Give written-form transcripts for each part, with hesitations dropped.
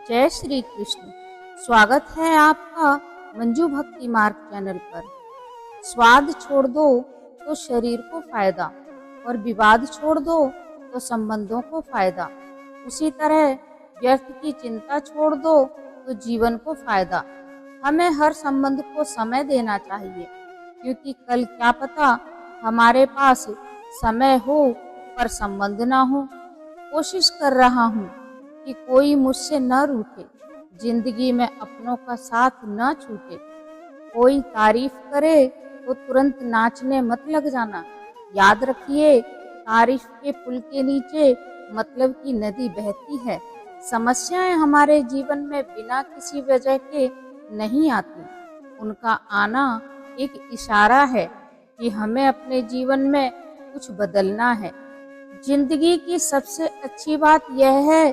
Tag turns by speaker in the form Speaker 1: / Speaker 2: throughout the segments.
Speaker 1: जय श्री कृष्ण। स्वागत है आपका मंजू भक्ति मार्ग चैनल पर। स्वाद छोड़ दो तो शरीर को फायदा और विवाद छोड़ दो तो संबंधों को फायदा। उसी तरह व्यर्थ की चिंता छोड़ दो तो जीवन को फायदा। हमें हर संबंध को समय देना चाहिए, क्योंकि कल क्या पता हमारे पास समय हो पर संबंध ना हो। कोशिश कर रहा हूँ कि कोई मुझसे न रूठे, जिंदगी में अपनों का साथ न छूटे। कोई तारीफ करे तो तुरंत नाचने मत लग जाना। याद रखिए, तारीफ के पुल के नीचे मतलब की नदी बहती है। समस्याएं हमारे जीवन में बिना किसी वजह के नहीं आती। उनका आना एक इशारा है कि हमें अपने जीवन में कुछ बदलना है। जिंदगी की सबसे अच्छी बात यह है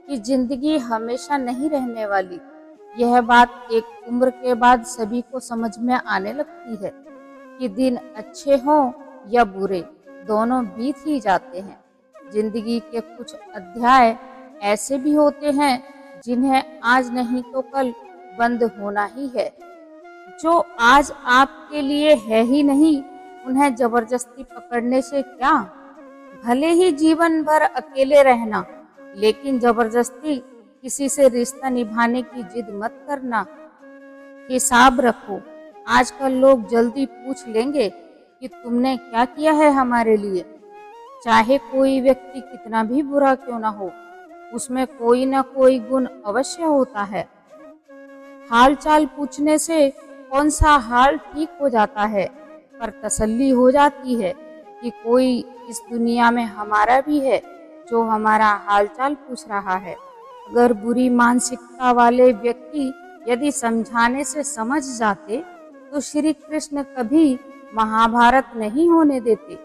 Speaker 1: कि जिंदगी हमेशा नहीं रहने वाली। यह बात एक उम्र के बाद सभी को समझ में आने लगती है कि दिन अच्छे हों या बुरे, दोनों बीत ही जाते हैं। जिंदगी के कुछ अध्याय ऐसे भी होते हैं जिन्हें आज नहीं तो कल बंद होना ही है। जो आज आपके लिए है ही नहीं, उन्हें जबरदस्ती पकड़ने से क्या। भले ही जीवन भर अकेले रहना, लेकिन जबरदस्ती किसी से रिश्ता निभाने की जिद मत करना। हिसाब रखो, आजकल लोग जल्दी पूछ लेंगे कि तुमने क्या किया है हमारे लिए। चाहे कोई व्यक्ति कितना भी बुरा क्यों ना हो, उसमें कोई ना कोई गुण अवश्य होता है। हाल चाल पूछने से कौन सा हाल ठीक हो जाता है, पर तसल्ली हो जाती है कि कोई इस दुनिया में हमारा भी है जो हमारा हालचाल पूछ रहा है। अगर बुरी मानसिकता वाले व्यक्ति यदि समझाने से समझ जाते तो श्री कृष्ण कभी महाभारत नहीं होने देते।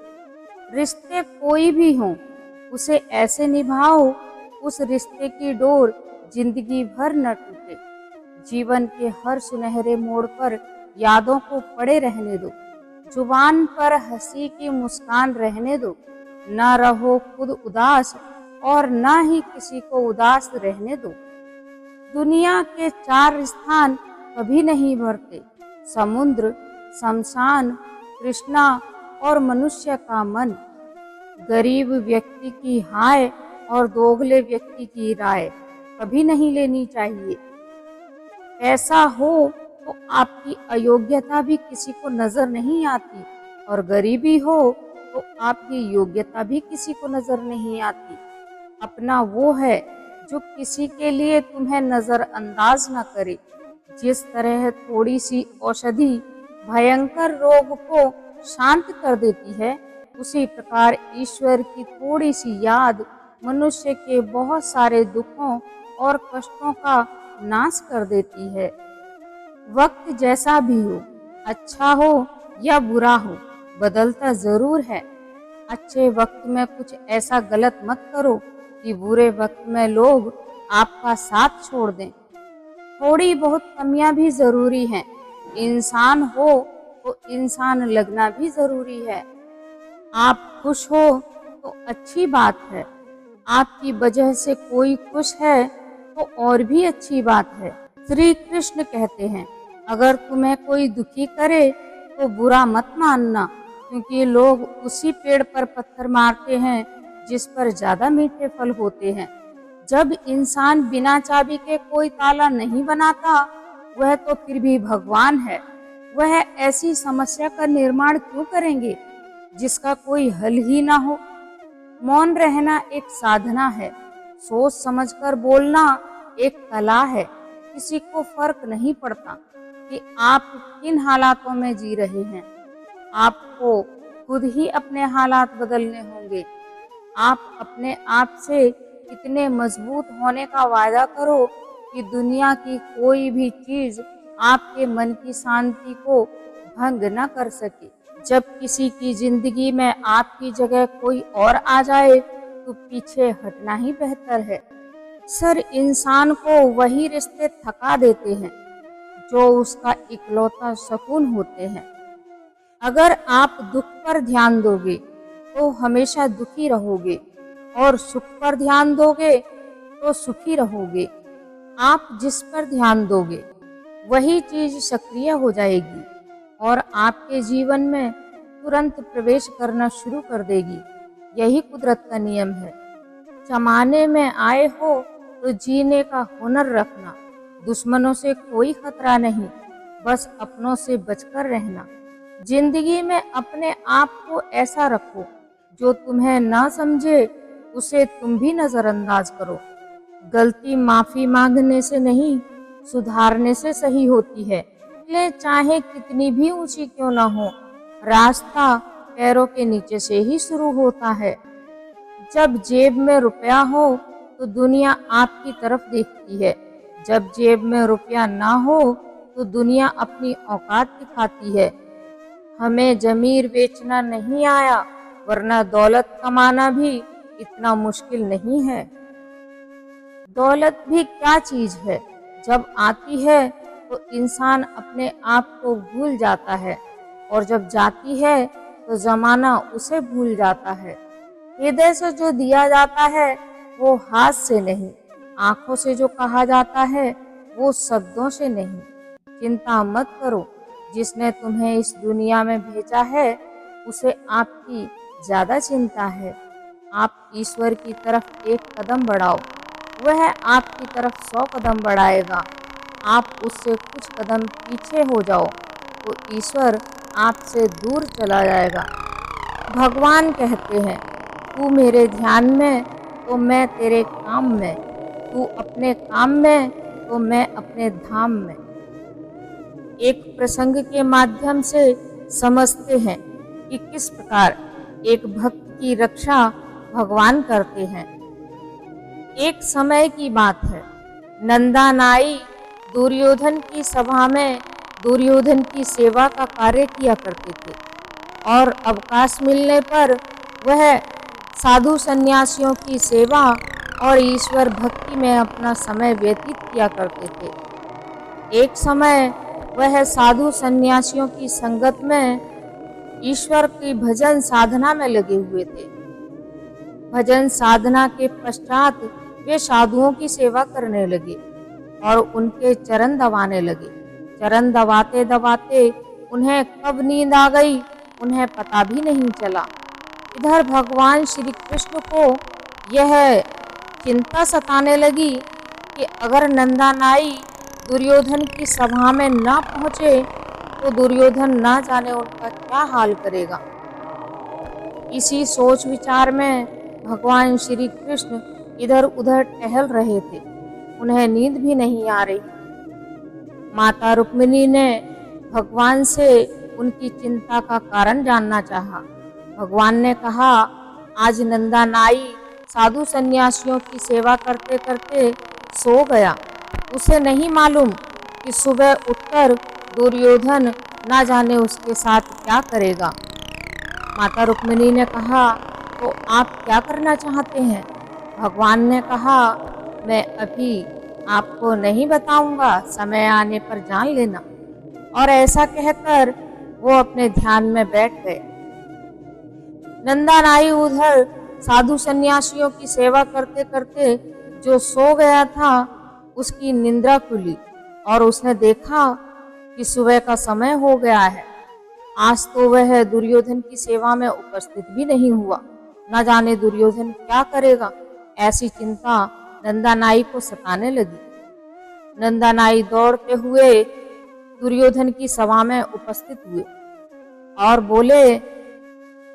Speaker 1: रिश्ते कोई भी हो, उसे ऐसे निभाओ उस रिश्ते की डोर जिंदगी भर न टूटे। जीवन के हर सुनहरे मोड़ पर यादों को पड़े रहने दो। जुबान पर हंसी की मुस्कान रहने दो। न रहो खुद उदास और न ही किसी को उदास रहने दो। दुनिया के 4 स्थान कभी नहीं भरते: समुद्र, शमशान, तृष्णा और मनुष्य का मन। गरीब व्यक्ति की हाय और दोगले व्यक्ति की राय कभी नहीं लेनी चाहिए। ऐसा हो तो आपकी अयोग्यता भी किसी को नजर नहीं आती, और गरीबी हो तो आपकी योग्यता भी किसी को नजर नहीं आती। अपना वो है जो किसी के लिए तुम्हें नजरअंदाज न करे। जिस तरह थोड़ी सी औषधि भयंकर रोग को शांत कर देती है, उसी प्रकार ईश्वर की थोड़ी सी याद मनुष्य के बहुत सारे दुखों और कष्टों का नाश कर देती है। वक्त जैसा भी हो, अच्छा हो या बुरा हो, बदलता जरूर है। अच्छे वक्त में कुछ ऐसा गलत मत करो कि बुरे वक्त में लोग आपका साथ छोड़ दें। थोड़ी बहुत कमियां भी जरूरी हैं। इंसान हो तो इंसान लगना भी जरूरी है। आप खुश हो तो अच्छी बात है। आपकी वजह से कोई खुश है तो और भी अच्छी बात है। श्री कृष्ण कहते हैं, अगर तुम्हें कोई दुखी करे तो बुरा मत मानना, क्योंकि लोग उसी पेड़ पर पत्थर मारते हैं जिस पर ज्यादा मीठे फल होते हैं। जब इंसान बिना चाबी के कोई ताला नहीं बनाता, वह तो फिर भी भगवान है। वह ऐसी समस्या का निर्माण क्यों करेंगे जिसका कोई हल ही ना हो। मौन रहना एक साधना है। सोच समझकर बोलना एक कला है। किसी को फर्क नहीं पड़ता कि आप किन हालातों में जी रहे हैं। आपको खुद ही अपने हालात बदलने होंगे। आप अपने आप से इतने मजबूत होने का वादा करो कि दुनिया की कोई भी चीज आपके मन की शांति को भंग न कर सके। जब किसी की जिंदगी में आपकी जगह कोई और आ जाए तो पीछे हटना ही बेहतर है। सर इंसान को वही रिश्ते थका देते हैं जो उसका इकलौता सुकून होते हैं। अगर आप दुख पर ध्यान दोगे तो हमेशा दुखी रहोगे, और सुख पर ध्यान दोगे तो सुखी रहोगे। आप जिस पर ध्यान दोगे वही चीज सक्रिय हो जाएगी और आपके जीवन में तुरंत प्रवेश करना शुरू कर देगी। यही कुदरत का नियम है। जमाने में आए हो तो जीने का हुनर रखना। दुश्मनों से कोई खतरा नहीं, बस अपनों से बचकर रहना। जिंदगी में अपने आप को ऐसा रखो, जो तुम्हें ना समझे उसे तुम भी नजरअंदाज करो। गलती माफी मांगने से नहीं, सुधारने से सही होती है। ले चाहे कितनी भी ऊंची क्यों ना हो, रास्ता पैरों के नीचे से ही शुरू होता है। जब जेब में रुपया हो तो दुनिया आपकी तरफ देखती है। जब जेब में रुपया ना हो तो दुनिया अपनी औकात दिखाती है। हमें जमीर बेचना नहीं आया, वरना दौलत कमाना भी इतना मुश्किल नहीं है। दौलत भी क्या चीज है, जब आती है तो इंसान अपने आप को भूल जाता है और जब जाती है तो जमाना उसे भूल जाता है। हृदय से जो दिया जाता है वो हाथ से नहीं, आंखों से जो कहा जाता है वो शब्दों से नहीं। चिंता मत करो, जिसने तुम्हें इस दुनिया में भेजा है उसे आपकी ज्यादा चिंता है। आप ईश्वर की तरफ एक कदम बढ़ाओ, वह आपकी तरफ 100 कदम बढ़ाएगा। आप उससे कुछ कदम पीछे हो जाओ तो ईश्वर आपसे दूर चला जाएगा। भगवान कहते हैं, तू मेरे ध्यान में तो मैं तेरे काम में, तू अपने काम में तो मैं अपने धाम में। एक प्रसंग के माध्यम से समझते हैं कि किस प्रकार एक भक्त की रक्षा भगवान करते हैं। एक समय की बात है, नंदा नाई दुर्योधन की सभा में दुर्योधन की सेवा का कार्य किया करते थे और अवकाश मिलने पर वह साधु सन्यासियों की सेवा और ईश्वर भक्ति में अपना समय व्यतीत किया करते थे। एक समय वह साधु सन्यासियों की संगत में ईश्वर की भजन साधना में लगे हुए थे। भजन साधना के पश्चात वे साधुओं की सेवा करने लगे और उनके चरण दबाने लगे। चरण दबाते दबाते उन्हें कब नींद आ गई उन्हें पता भी नहीं चला। इधर भगवान श्री कृष्ण को यह चिंता सताने लगी कि अगर नंदा नाई दुर्योधन की सभा में ना पहुंचे तो दुर्योधन ना जाने उनका क्या हाल करेगा। इसी सोच विचार में भगवान श्री कृष्ण इधर उधर टहल रहे थे। उन्हें नींद भी नहीं आ रही। माता रुक्मिणी ने भगवान से उनकी चिंता का कारण जानना चाहा। भगवान ने कहा, आज नंदा नाई साधु सन्यासियों की सेवा करते करते सो गया। उसे नहीं मालूम कि सुबह उठकर दुर्योधन ना जाने उसके साथ क्या करेगा। माता रुक्मिणी ने कहा, तो आप क्या करना चाहते हैं? भगवान ने कहा, मैं अभी आपको नहीं बताऊंगा, समय आने पर जान लेना। और ऐसा कहकर वो अपने ध्यान में बैठ गए। नंदा नाई उधर साधु सन्यासियों की सेवा करते करते जो सो गया था उसकी निंद्रा खुली और उसने देखा कि सुबह का समय हो गया है। आज तो वह दुर्योधन की सेवा में उपस्थित भी नहीं हुआ। न जाने दुर्योधन क्या करेगा। ऐसी चिंता नंदा नाई को सताने लगी। नंदा नाई दौड़ते हुए दुर्योधन की सभा में उपस्थित हुए और बोले,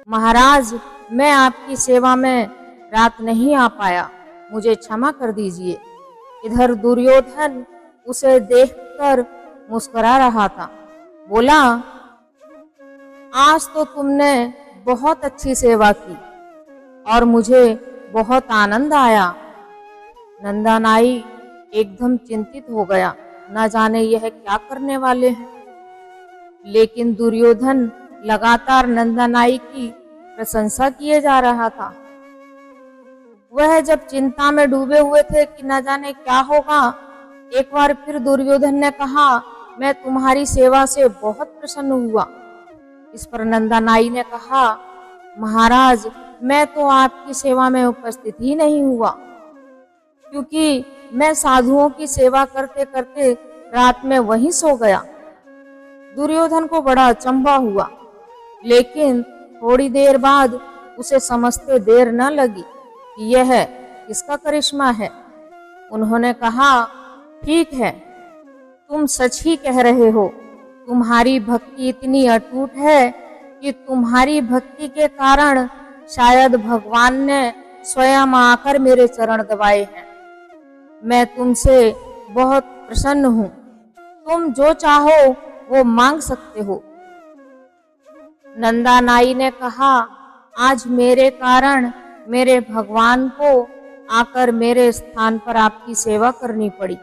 Speaker 1: महाराज, मैं आपकी सेवा में रात नहीं आ पाया, मुझे क्षमा कर दीजिए। इधर दुर्योधन उसे देखकर मुस्कुरा रहा था। बोला, आज तो तुमने बहुत अच्छी सेवा की और मुझे बहुत आनंद आया। नंदा नाई एकदम चिंतित हो गया, न जाने यह क्या करने वाले हैं। लेकिन दुर्योधन लगातार नंदा नाई की प्रशंसा किए जा रहा था। वह जब चिंता में डूबे हुए थे कि न जाने क्या होगा, एक बार फिर दुर्योधन ने कहा, मैं तुम्हारी सेवा से बहुत प्रसन्न हुआ। इस पर नंदा नाई ने कहा, महाराज, मैं तो आपकी सेवा में उपस्थित ही नहीं हुआ। क्योंकि मैं साधुओं की सेवा करते करते रात में वहीं सो गया। दुर्योधन को बड़ा अचंभा हुआ, लेकिन थोड़ी देर बाद उसे समझते देर न लगी कि यह किसका करिश्मा है। उन्होंने कहा, ठीक है, तुम सच ही कह रहे हो। तुम्हारी भक्ति इतनी अटूट है कि तुम्हारी भक्ति के कारण शायद भगवान ने स्वयं आकर मेरे चरण दबाए हैं। मैं तुमसे बहुत प्रसन्न हूँ। तुम जो चाहो वो मांग सकते हो। नंदा नाई ने कहा, आज मेरे कारण मेरे भगवान को आकर मेरे स्थान पर आपकी सेवा करनी पड़ी।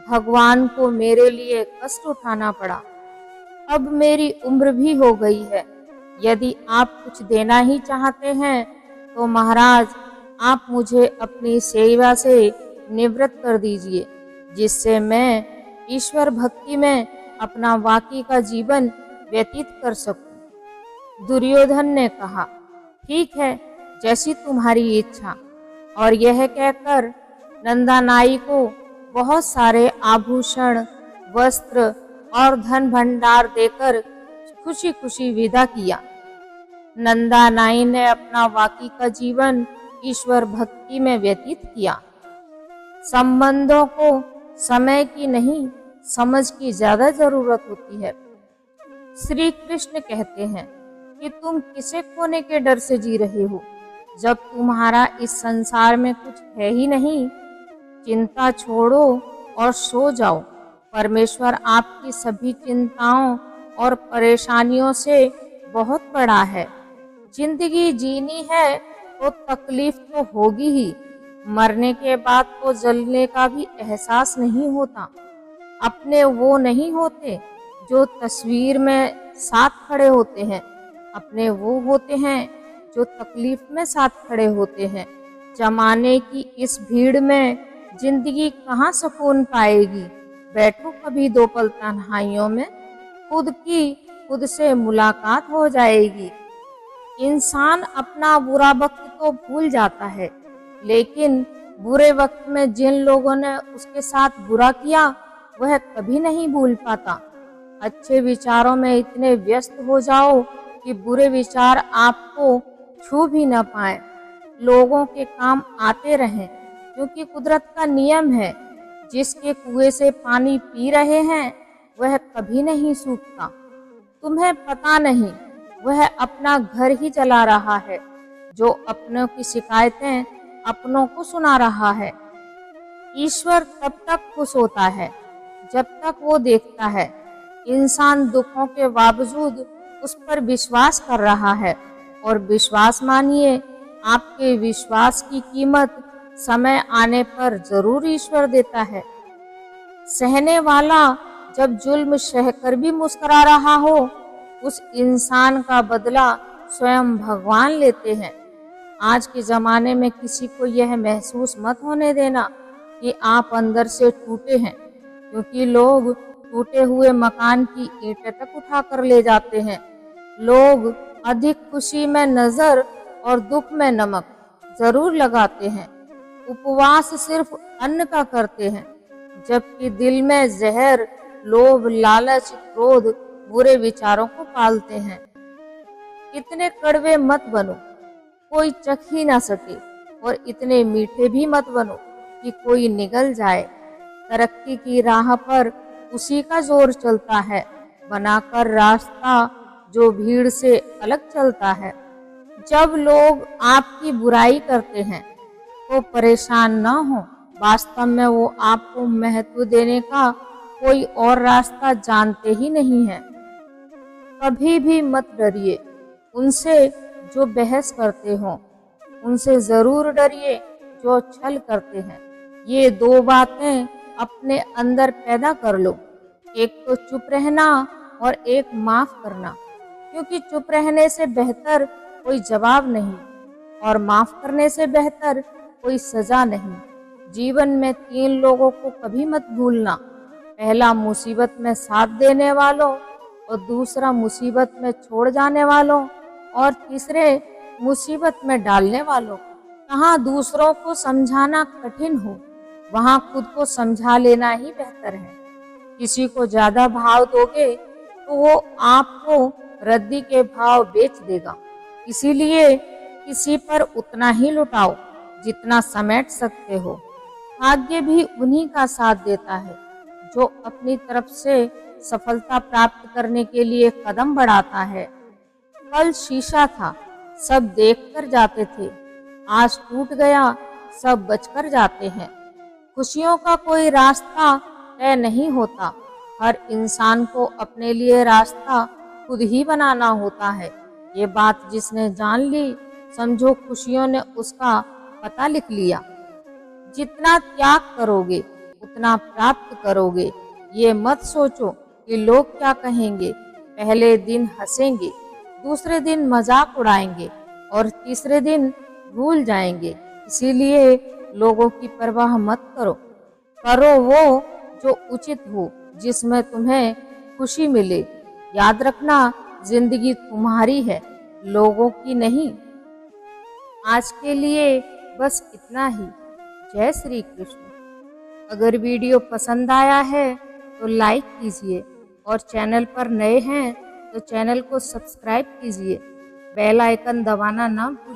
Speaker 1: भगवान को मेरे लिए कष्ट उठाना पड़ा। अब मेरी उम्र भी हो गई है। यदि आप कुछ देना ही चाहते हैं तो महाराज आप मुझे अपनी सेवा से निवृत्त कर दीजिए, जिससे मैं ईश्वर भक्ति में अपना बाकी का जीवन व्यतीत कर सकूं। दुर्योधन ने कहा, ठीक है, जैसी तुम्हारी इच्छा। और यह कहकर नंदा नाई को बहुत सारे आभूषण, वस्त्र और धन भंडार देकर खुशी खुशी विदा किया। नंदा नाई ने अपना बाकी का जीवन ईश्वर भक्ति में व्यतीत किया। संबंधों को समय की नहीं, समझ की ज्यादा जरूरत होती है। श्री कृष्ण कहते हैं कि तुम किसे खोने के डर से जी रहे हो, जब तुम्हारा इस संसार में कुछ है ही नहीं। चिंता छोड़ो और सो जाओ। परमेश्वर आपकी सभी चिंताओं और परेशानियों से बहुत बड़ा है। जिंदगी जीनी है तो तकलीफ तो होगी ही। मरने के बाद तो जलने का भी एहसास नहीं होता। अपने वो नहीं होते जो तस्वीर में साथ खड़े होते हैं, अपने वो होते हैं जो तकलीफ में साथ खड़े होते हैं। जमाने की इस भीड़ में जिंदगी कहाँ सुकून पाएगी। बैठो कभी दो पल तन्हाइयों में, खुद से मुलाकात हो जाएगी। इंसान अपना बुरा वक्त तो भूल जाता है, लेकिन बुरे वक्त में जिन लोगों ने उसके साथ बुरा किया वह कभी नहीं भूल पाता। अच्छे विचारों में इतने व्यस्त हो जाओ कि बुरे विचार आपको छू भी न पाए। लोगों के काम आते रहें, क्योंकि कुदरत का नियम है, जिसके कुएं से पानी पी रहे हैं वह कभी नहीं सूखता। तुम्हें पता नहीं वह अपना घर ही चला रहा है, जो अपनों की शिकायतें अपनों को सुना रहा है। ईश्वर तब तक खुश होता है जब तक वो देखता है इंसान दुखों के बावजूद उस पर विश्वास कर रहा है। और विश्वास मानिए, आपके विश्वास की कीमत समय आने पर जरूर ईश्वर देता है। सहने वाला जब जुल्म सहकर भी मुस्कुरा रहा हो, उस इंसान का बदला स्वयं भगवान लेते हैं। आज के ज़माने में किसी को यह महसूस मत होने देना कि आप अंदर से टूटे हैं, क्योंकि लोग टूटे हुए मकान की ईंटें तक उठा कर ले जाते हैं। लोग अधिक खुशी में नजर और दुख में नमक जरूर लगाते हैं। उपवास सिर्फ अन्न का करते हैं, जबकि दिल में जहर, लोभ, लालच, क्रोध, बुरे विचारों को पालते हैं। इतने कड़वे मत बनो कोई चख ही ना सके, और इतने मीठे भी मत बनो कि कोई निगल जाए। तरक्की की राह पर उसी का जोर चलता है, बनाकर रास्ता जो भीड़ से अलग चलता है। जब लोग आपकी बुराई करते हैं तो परेशान न हो, वास्तव में वो आपको महत्व देने का कोई और रास्ता जानते ही नहीं है। कभी भी मत डरिए उनसे जो बहस करते हो, उनसे जरूर डरिए जो छल करते हैं। ये दो बातें अपने अंदर पैदा कर लो, एक तो चुप रहना और एक माफ करना, क्योंकि चुप रहने से बेहतर कोई जवाब नहीं और माफ करने से बेहतर कोई सजा नहीं। जीवन में 3 लोगों को कभी मत भूलना, पहला मुसीबत में साथ देने वालों, और दूसरा मुसीबत में छोड़ जाने वालों, और तीसरे मुसीबत में डालने वालों। जहाँ दूसरों को समझाना कठिन हो वहाँ खुद को समझा लेना ही बेहतर है। किसी को ज्यादा भाव दोगे तो वो आपको रद्दी के भाव बेच देगा। इसीलिए किसी पर उतना ही लुटाओ जितना समेट सकते हो। भाग्य भी उन्हीं का साथ देता है जो अपनी तरफ से सफलता प्राप्त करने के लिए कदम बढ़ाता है। कल शीशा था, सब देखकर जाते थे, आज टूट गया, सब बचकर जाते हैं। खुशियों का कोई रास्ता तय नहीं होता, हर इंसान को अपने लिए रास्ता खुद ही बनाना होता है। ये बात जिसने जान ली, समझो खुशियों ने उसका पता लिख लिया। जितना त्याग करोगे उतना प्राप्त करोगे। ये मत सोचो कि लोग क्या कहेंगे। पहले दिन हंसेंगे, दूसरे दिन मजाक उड़ाएंगे और तीसरे दिन भूल जाएंगे। इसीलिए लोगों की परवाह मत करो, करो वो जो उचित हो, जिसमें तुम्हें खुशी मिले। याद रखना, जिंदगी तुम्हारी है, लोगों की नहीं। आज के लिए बस इतना ही। जय श्री कृष्ण। अगर वीडियो पसंद आया है तो लाइक कीजिए और चैनल पर नए हैं तो चैनल को सब्सक्राइब कीजिए। बेल आइकन दबाना ना भूलिए।